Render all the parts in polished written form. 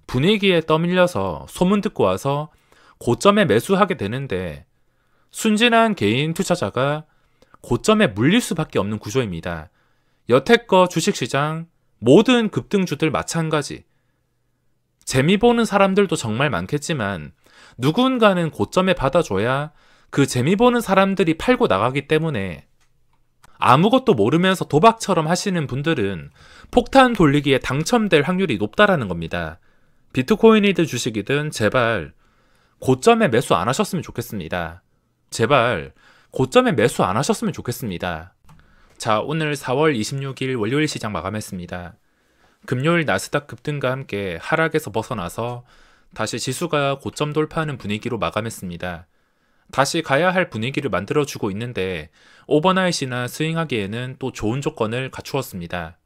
분위기에 떠밀려서 소문 듣고 와서 고점에 매수하게 되는데 순진한 개인 투자자가 고점에 물릴 수밖에 없는 구조입니다. 여태껏 주식시장 모든 급등주들 마찬가지. 재미 보는 사람들도 정말 많겠지만 누군가는 고점에 받아줘야 그 재미 보는 사람들이 팔고 나가기 때문에 아무것도 모르면서 도박처럼 하시는 분들은 폭탄 돌리기에 당첨될 확률이 높다라는 겁니다. 비트코인이든 주식이든 제발 고점에 매수 안 하셨으면 좋겠습니다. 제발 고점에 매수 안 하셨으면 좋겠습니다. 자, 오늘 4월 26일 월요일 시장 마감했습니다. 금요일 나스닥 급등과 함께 하락에서 벗어나서 다시 지수가 고점 돌파하는 분위기로 마감했습니다. 다시 가야 할 분위기를 만들어주고 있는데 오버나잇이나 스윙하기에는 또 좋은 조건을 갖추었습니다.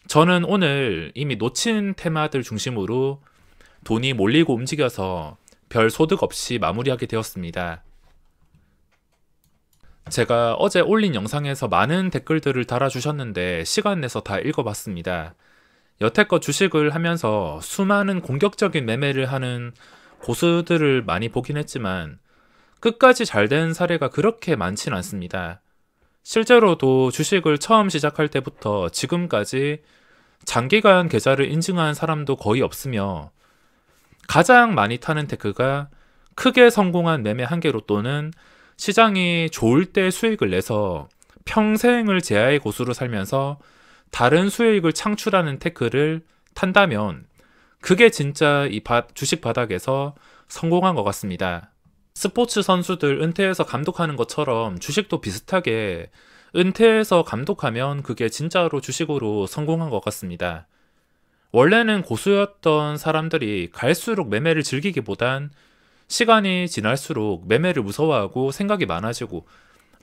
저는 오늘 이미 놓친 테마들 중심으로 돈이 몰리고 움직여서 별 소득 없이 마무리하게 되었습니다. 제가 어제 올린 영상에서 많은 댓글들을 달아주셨는데 시간 내서 다 읽어봤습니다. 여태껏 주식을 하면서 수많은 공격적인 매매를 하는 고수들을 많이 보긴 했지만 끝까지 잘 된 사례가 그렇게 많진 않습니다. 실제로도 주식을 처음 시작할 때부터 지금까지 장기간 계좌를 인증한 사람도 거의 없으며 가장 많이 타는 테크가 크게 성공한 매매 한 개로 또는 시장이 좋을 때 수익을 내서 평생을 제야의 고수로 살면서 다른 수익을 창출하는 테크를 탄다면 그게 진짜 이 주식 바닥에서 성공한 것 같습니다. 스포츠 선수들 은퇴해서 감독하는 것처럼 주식도 비슷하게 은퇴해서 감독하면 그게 진짜로 주식으로 성공한 것 같습니다. 원래는 고수였던 사람들이 갈수록 매매를 즐기기보단 시간이 지날수록 매매를 무서워하고 생각이 많아지고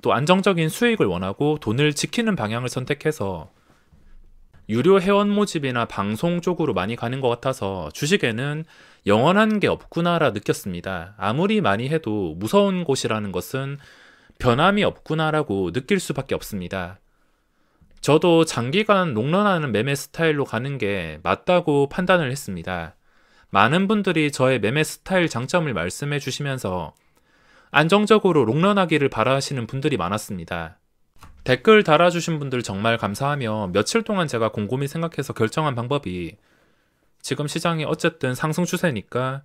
또 안정적인 수익을 원하고 돈을 지키는 방향을 선택해서 유료 회원 모집이나 방송 쪽으로 많이 가는 것 같아서 주식에는 영원한 게 없구나라 느꼈습니다. 아무리 많이 해도 무서운 곳이라는 것은 변함이 없구나라고 느낄 수밖에 없습니다. 저도 장기간 롱런하는 매매 스타일로 가는 게 맞다고 판단을 했습니다. 많은 분들이 저의 매매 스타일 장점을 말씀해 주시면서 안정적으로 롱런하기를 바라시는 분들이 많았습니다. 댓글 달아주신 분들 정말 감사하며 며칠 동안 제가 곰곰이 생각해서 결정한 방법이 지금 시장이 어쨌든 상승 추세니까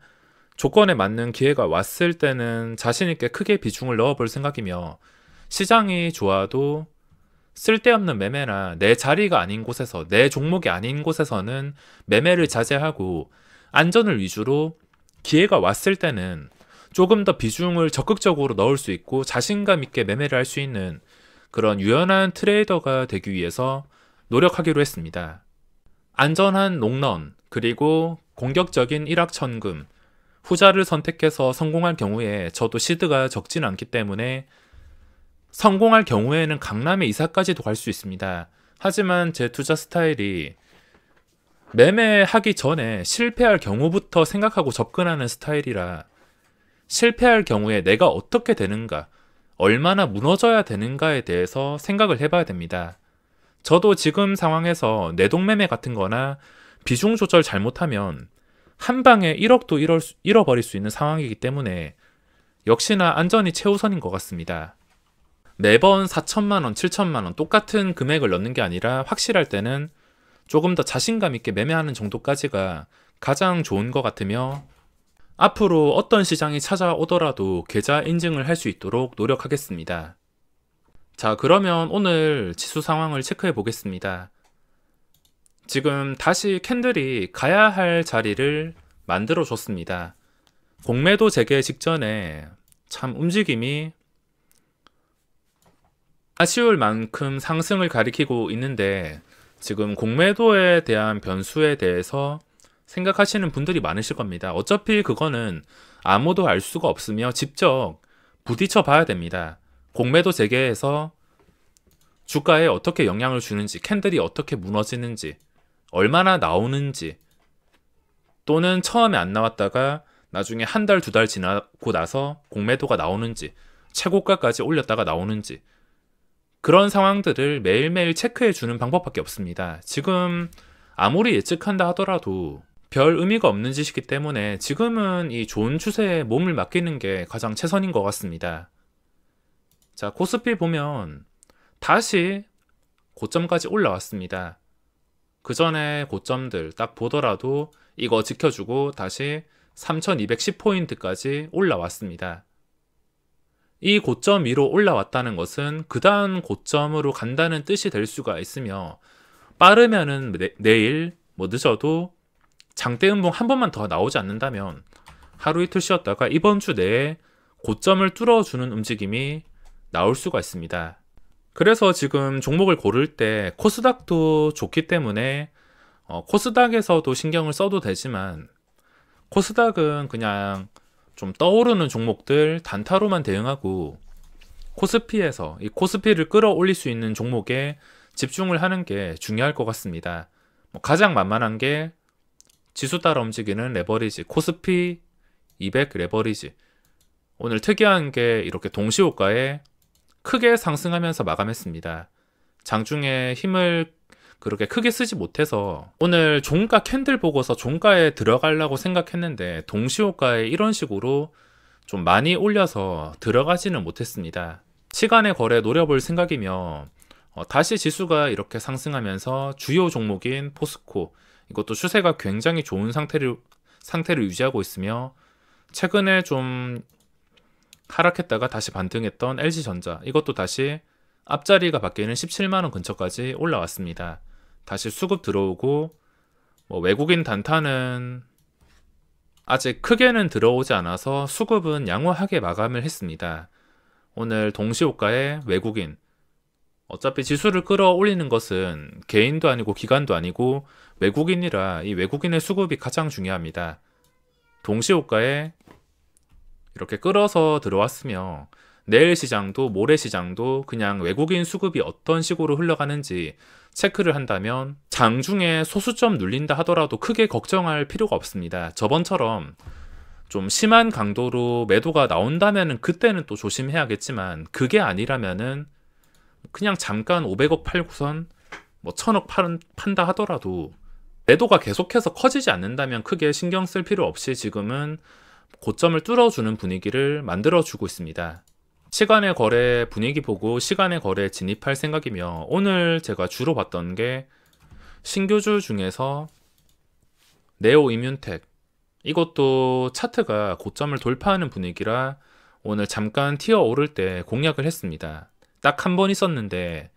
조건에 맞는 기회가 왔을 때는 자신있게 크게 비중을 넣어볼 생각이며 시장이 좋아도 쓸데없는 매매나 내 자리가 아닌 곳에서 내 종목이 아닌 곳에서는 매매를 자제하고 안전을 위주로 기회가 왔을 때는 조금 더 비중을 적극적으로 넣을 수 있고 자신감 있게 매매를 할 수 있는 그런 유연한 트레이더가 되기 위해서 노력하기로 했습니다. 안전한 롱런 그리고 공격적인 일확천금 후자를 선택해서 성공할 경우에 저도 시드가 적진 않기 때문에 성공할 경우에는 강남에 이사까지도 갈 수 있습니다. 하지만 제 투자 스타일이 매매하기 전에 실패할 경우부터 생각하고 접근하는 스타일이라 실패할 경우에 내가 어떻게 되는가, 얼마나 무너져야 되는가에 대해서 생각을 해봐야 됩니다. 저도 지금 상황에서 내동매매 같은 거나 비중 조절 잘못하면 한 방에 1억도 잃어버릴 수 있는 상황이기 때문에 역시나 안전이 최우선인 것 같습니다. 매번 4천만원, 7천만원 똑같은 금액을 넣는 게 아니라 확실할 때는 조금 더 자신감 있게 매매하는 정도까지가 가장 좋은 것 같으며 앞으로 어떤 시장이 찾아오더라도 계좌 인증을 할 수 있도록 노력하겠습니다. 자, 그러면 오늘 지수 상황을 체크해 보겠습니다. 지금 다시 캔들이 가야 할 자리를 만들어 줬습니다. 공매도 재개 직전에 참 움직임이 아쉬울 만큼 상승을 가리키고 있는데 지금 공매도에 대한 변수에 대해서 생각하시는 분들이 많으실 겁니다. 어차피 그거는 아무도 알 수가 없으며 직접 부딪혀 봐야 됩니다. 공매도 재개해서 주가에 어떻게 영향을 주는지, 캔들이 어떻게 무너지는지, 얼마나 나오는지, 또는 처음에 안 나왔다가 나중에 한 달, 두 달 지나고 나서 공매도가 나오는지, 최고가까지 올렸다가 나오는지, 그런 상황들을 매일매일 체크해 주는 방법밖에 없습니다. 지금 아무리 예측한다 하더라도 별 의미가 없는 짓이기 때문에 지금은 이 좋은 추세에 몸을 맡기는 게 가장 최선인 것 같습니다. 자, 코스피 보면 다시 고점까지 올라왔습니다. 그 전에 고점들 딱 보더라도 이거 지켜주고 다시 3210포인트까지 올라왔습니다. 이 고점 위로 올라왔다는 것은 그 다음 고점으로 간다는 뜻이 될 수가 있으며, 빠르면은 내일, 늦어도 장대음봉 한 번만 더 나오지 않는다면 하루 이틀 쉬었다가 이번 주 내에 고점을 뚫어주는 움직임이 나올 수가 있습니다. 그래서 지금 종목을 고를 때 코스닥도 좋기 때문에 코스닥에서도 신경을 써도 되지만, 코스닥은 그냥 좀 떠오르는 종목들 단타로만 대응하고, 코스피에서 이 코스피를 끌어올릴 수 있는 종목에 집중을 하는 게 중요할 것 같습니다. 가장 만만한 게 지수 따라 움직이는 레버리지, 코스피 200 레버리지. 오늘 특이한 게 이렇게 동시호가에 크게 상승하면서 마감했습니다. 장중에 힘을 그렇게 크게 쓰지 못해서 오늘 종가 캔들 보고서 종가에 들어가려고 생각했는데 동시호가에 이런 식으로 좀 많이 올려서 들어가지는 못했습니다. 시간의 거래 노려볼 생각이며, 다시 지수가 이렇게 상승하면서 주요 종목인 포스코, 이것도 추세가 굉장히 좋은 상태를 유지하고 있으며, 최근에 좀 하락했다가 다시 반등했던 LG전자, 이것도 다시 앞자리가 바뀌는 17만원 근처까지 올라왔습니다. 다시 수급 들어오고, 외국인 단타는 아직 크게는 들어오지 않아서 수급은 양호하게 마감을 했습니다. 오늘 동시호가에 외국인, 어차피 지수를 끌어올리는 것은 개인도 아니고 기관도 아니고 외국인이라 이 외국인의 수급이 가장 중요합니다. 동시호가에 이렇게 끌어서 들어왔으며, 내일 시장도 모레 시장도 그냥 외국인 수급이 어떤 식으로 흘러가는지 체크를 한다면 장중에 소수점 눌린다 하더라도 크게 걱정할 필요가 없습니다. 저번처럼 좀 심한 강도로 매도가 나온다면은 그때는 또 조심해야겠지만, 그게 아니라면은 그냥 잠깐 500억 팔고선 1000억 판다 하더라도 매도가 계속해서 커지지 않는다면 크게 신경 쓸 필요 없이 지금은 고점을 뚫어주는 분위기를 만들어주고 있습니다. 시간의 거래 분위기 보고 시간의 거래에 진입할 생각이며, 오늘 제가 주로 봤던 게 신규주 중에서 네오이뮨텍, 이것도 차트가 고점을 돌파하는 분위기라 오늘 잠깐 튀어 오를 때 공략을 했습니다. 딱 한 번 있었는데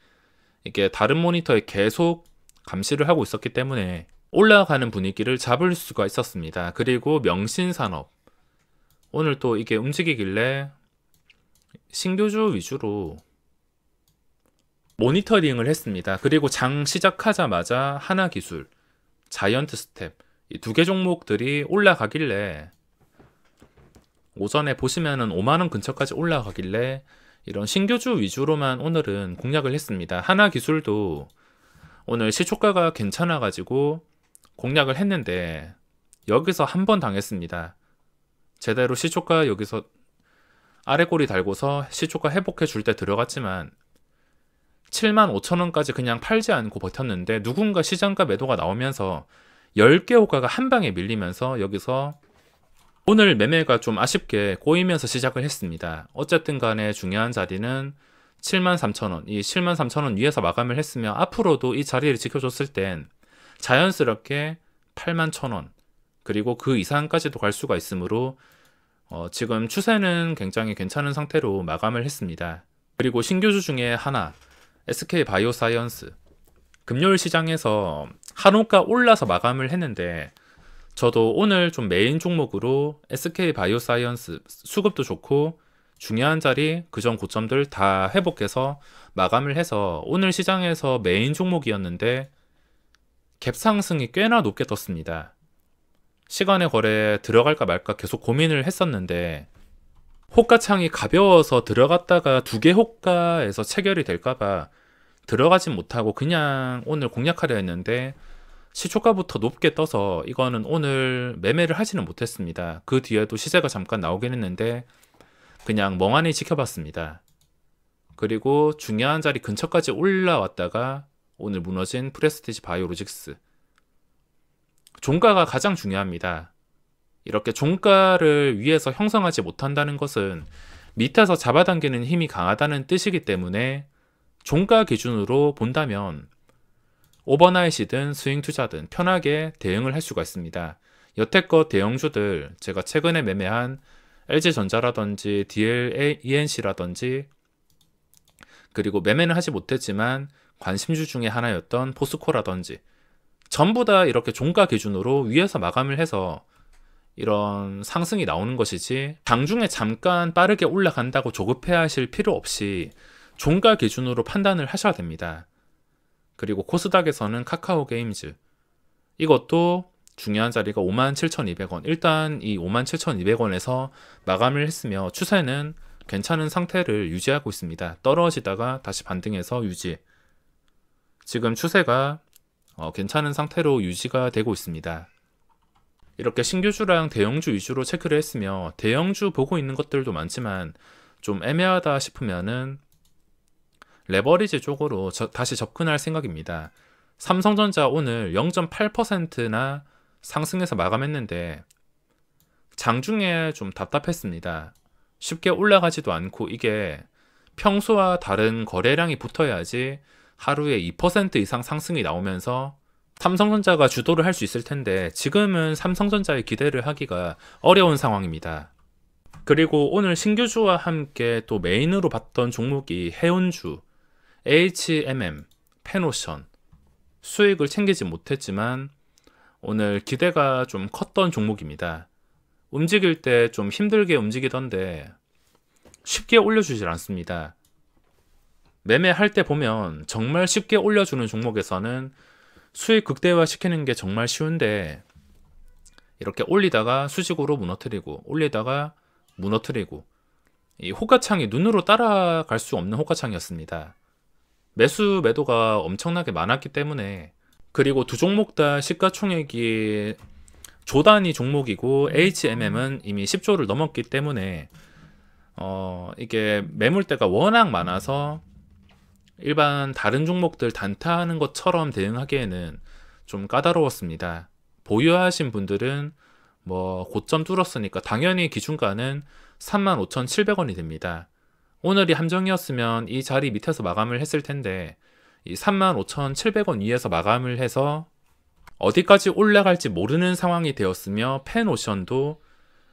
이게 다른 모니터에 계속 감시를 하고 있었기 때문에 올라가는 분위기를 잡을 수가 있었습니다. 그리고 명신산업, 오늘 또 이게 움직이길래 신규주 위주로 모니터링을 했습니다. 그리고 장 시작하자마자 하나기술, 자이언트 스텝, 이 두 개 종목들이 올라가길래, 오전에 보시면은 5만원 근처까지 올라가길래 이런 신규주 위주로만 오늘은 공략을 했습니다. 하나기술도 오늘 시초가가 괜찮아가지고 공략을 했는데 여기서 한 번 당했습니다. 제대로 시초가 여기서 아래꼬리 달고서 시초가 회복해 줄 때 들어갔지만 75,000원까지 그냥 팔지 않고 버텼는데, 누군가 시장가 매도가 나오면서 10개 호가가 한 방에 밀리면서 여기서 오늘 매매가 좀 아쉽게 꼬이면서 시작을 했습니다. 어쨌든 간에 중요한 자리는 73,000원, 이 73,000원 위에서 마감을 했으며 앞으로도 이 자리를 지켜줬을 땐 자연스럽게 81,000원, 그리고 그 이상까지도 갈 수가 있으므로 지금 추세는 굉장히 괜찮은 상태로 마감을 했습니다. 그리고 신규주 중에 하나, SK바이오사이언스, 금요일 시장에서 한호가 올라서 마감을 했는데, 저도 오늘 좀 메인 종목으로 SK바이오사이언스 수급도 좋고 중요한 자리 그전 고점들 다 회복해서 마감을 해서 오늘 시장에서 메인 종목이었는데 갭 상승이 꽤나 높게 떴습니다. 시간의 거래에 들어갈까 말까 계속 고민을 했었는데, 호가창이 가벼워서 들어갔다가 두 개 호가에서 체결이 될까봐 들어가진 못하고 그냥 오늘 공략하려 했는데, 시초가부터 높게 떠서 이거는 오늘 매매를 하지는 못했습니다. 그 뒤에도 시세가 잠깐 나오긴 했는데 그냥 멍하니 지켜봤습니다. 그리고 중요한 자리 근처까지 올라왔다가 오늘 무너진 프레스티지 바이오로직스, 종가가 가장 중요합니다. 이렇게 종가를 위에서 형성하지 못한다는 것은 밑에서 잡아당기는 힘이 강하다는 뜻이기 때문에 종가 기준으로 본다면 오버나잇이든 스윙 투자든 편하게 대응을 할 수가 있습니다. 여태껏 대형주들 제가 최근에 매매한 LG전자라든지 DLENC라든지 그리고 매매는 하지 못했지만 관심주 중에 하나였던 포스코라든지 전부 다 이렇게 종가 기준으로 위에서 마감을 해서 이런 상승이 나오는 것이지 장중에 잠깐 빠르게 올라간다고 조급해 하실 필요 없이 종가 기준으로 판단을 하셔야 됩니다. 그리고 코스닥에서는 카카오게임즈 이것도 중요한 자리가 57,200원. 일단 이 57,200원에서 마감을 했으며 추세는 괜찮은 상태를 유지하고 있습니다. 떨어지다가 다시 반등해서 유지. 지금 추세가 괜찮은 상태로 유지가 되고 있습니다. 이렇게 신규주랑 대형주 위주로 체크를 했으며 대형주 보고 있는 것들도 많지만 좀 애매하다 싶으면은 레버리지 쪽으로 다시 접근할 생각입니다. 삼성전자 오늘 0.8%나 상승해서 마감했는데 장중에 좀 답답했습니다. 쉽게 올라가지도 않고 이게 평소와 다른 거래량이 붙어야지 하루에 2% 이상 상승이 나오면서 삼성전자가 주도를 할 수 있을 텐데 지금은 삼성전자에 기대를 하기가 어려운 상황입니다. 그리고 오늘 신규주와 함께 또 메인으로 봤던 종목이 해운주, HMM, 페노션 수익을 챙기지 못했지만 오늘 기대가 좀 컸던 종목입니다. 움직일 때 좀 힘들게 움직이던데 쉽게 올려주질 않습니다. 매매할 때 보면 정말 쉽게 올려주는 종목에서는 수익 극대화 시키는 게 정말 쉬운데 이렇게 올리다가 수직으로 무너뜨리고 올리다가 무너뜨리고 이 호가창이 눈으로 따라갈 수 없는 호가창이었습니다. 매수 매도가 엄청나게 많았기 때문에 그리고 두 종목 다 시가총액이 조단위 종목이고 HMM은 이미 10조를 넘었기 때문에 이게 매물대가 워낙 많아서 일반 다른 종목들 단타하는 것처럼 대응하기에는 좀 까다로웠습니다. 보유하신 분들은 뭐 고점 뚫었으니까 당연히 기준가는 35,700원이 됩니다. 오늘이 함정이었으면 이 자리 밑에서 마감을 했을 텐데 이 35,700원 위에서 마감을 해서 어디까지 올라갈지 모르는 상황이 되었으며 펜오션도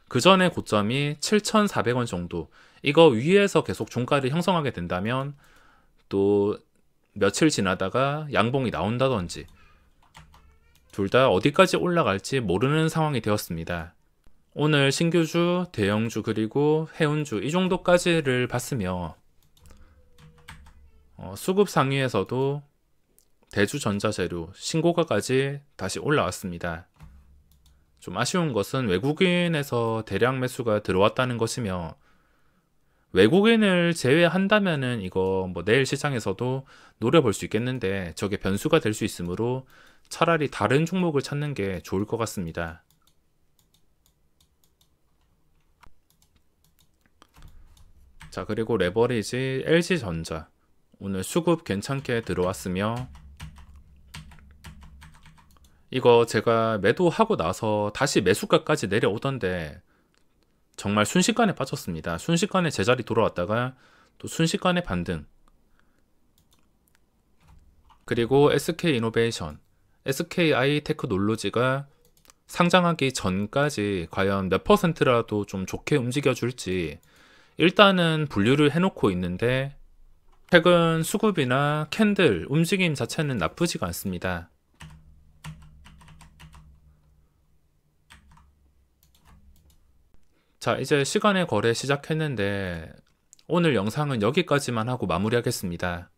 그 전에 고점이 7,400원 정도 이거 위에서 계속 종가를 형성하게 된다면 또 며칠 지나다가 양봉이 나온다든지 둘 다 어디까지 올라갈지 모르는 상황이 되었습니다. 오늘 신규주, 대형주 그리고 해운주 이 정도까지를 봤으며 수급 상위에서도 대주전자재료 신고가까지 다시 올라왔습니다. 좀 아쉬운 것은 외국인에서 대량 매수가 들어왔다는 것이며 외국인을 제외한다면은 이거 뭐 내일 시장에서도 노려볼 수 있겠는데 저게 변수가 될 수 있으므로 차라리 다른 종목을 찾는 게 좋을 것 같습니다. 자, 그리고 레버리지 LG전자 오늘 수급 괜찮게 들어왔으며 이거 제가 매도하고 나서 다시 매수가까지 내려오던데 정말 순식간에 빠졌습니다. 순식간에 제자리 돌아왔다가 또 순식간에 반등. 그리고 SK이노베이션, SKI테크놀로지가 상장하기 전까지 과연 몇 %라도 좀 좋게 움직여줄지 일단은 분류를 해놓고 있는데 최근 수급이나 캔들 움직임 자체는 나쁘지가 않습니다. 자, 이제 시간의 거래 시작했는데 오늘 영상은 여기까지만 하고 마무리하겠습니다.